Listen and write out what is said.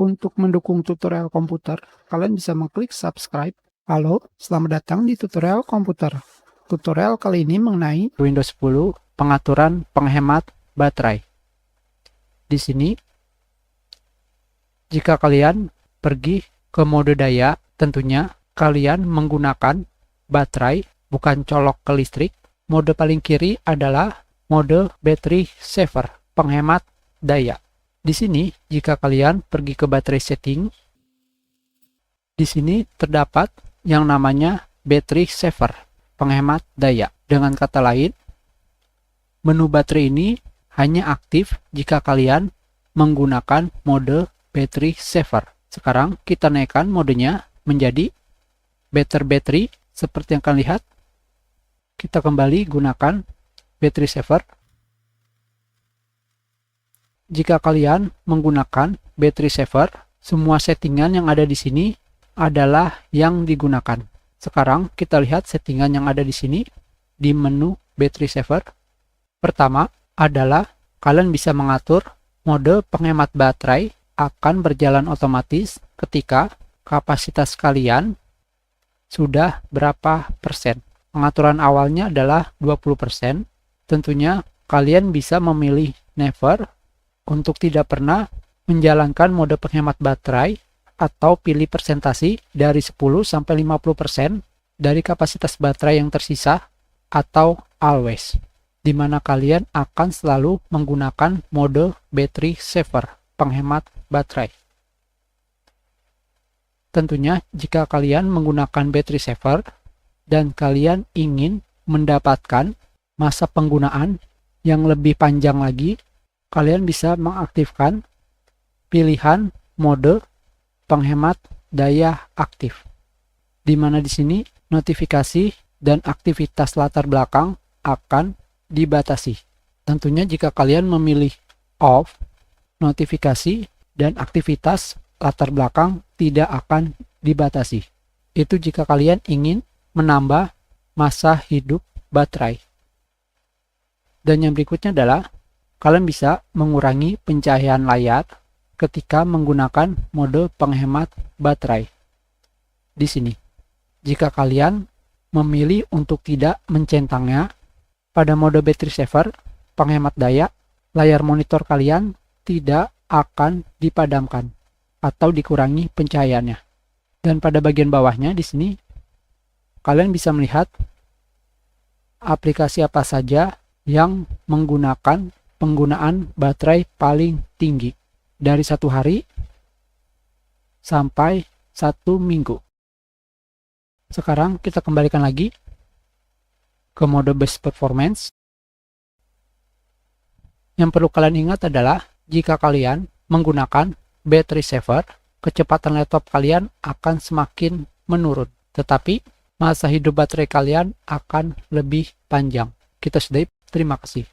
Untuk mendukung tutorial komputer, kalian bisa mengklik subscribe. Halo, selamat datang di tutorial komputer. Tutorial kali ini mengenai Windows 10 pengaturan penghemat baterai. Di sini, jika kalian pergi ke mode daya, tentunya kalian menggunakan baterai, bukan colok ke listrik. Mode paling kiri adalah mode battery saver, penghemat daya. Di sini, jika kalian pergi ke baterai setting, di sini terdapat yang namanya battery saver, penghemat daya. Dengan kata lain, menu baterai ini hanya aktif jika kalian menggunakan mode battery saver. Sekarang kita naikkan modenya menjadi better battery. Seperti yang kalian lihat, kita kembali gunakan battery saver. Jika kalian menggunakan battery saver, semua settingan yang ada di sini adalah yang digunakan. Sekarang kita lihat settingan yang ada di sini di menu battery saver. Pertama adalah kalian bisa mengatur mode penghemat baterai akan berjalan otomatis ketika kapasitas kalian sudah berapa persen. Pengaturan awalnya adalah 20%. Tentunya kalian bisa memilih never untuk tidak pernah menjalankan mode penghemat baterai, atau pilih persentasi dari 10 sampai 50% dari kapasitas baterai yang tersisa, atau always, di mana kalian akan selalu menggunakan mode battery saver, penghemat baterai. Tentunya jika kalian menggunakan battery saver dan kalian ingin mendapatkan masa penggunaan yang lebih panjang lagi, kalian bisa mengaktifkan pilihan mode penghemat daya aktif, di mana di sini notifikasi dan aktivitas latar belakang akan dibatasi. Tentunya jika kalian memilih off, notifikasi dan aktivitas latar belakang tidak akan dibatasi. Itu jika kalian ingin menambah masa hidup baterai. Dan yang berikutnya adalah kalian bisa mengurangi pencahayaan layar ketika menggunakan mode penghemat baterai. Di sini, jika kalian memilih untuk tidak mencentangnya, pada mode battery saver, penghemat daya, layar monitor kalian tidak akan dipadamkan atau dikurangi pencahayaannya. Dan pada bagian bawahnya di sini, kalian bisa melihat aplikasi apa saja yang menggunakan penggunaan baterai paling tinggi dari 1 hari sampai 1 minggu. Sekarang kita kembalikan lagi ke mode best performance. Yang perlu kalian ingat adalah jika kalian menggunakan battery saver, kecepatan laptop kalian akan semakin menurun, tetapi masa hidup baterai kalian akan lebih panjang. Kita sudah, terima kasih.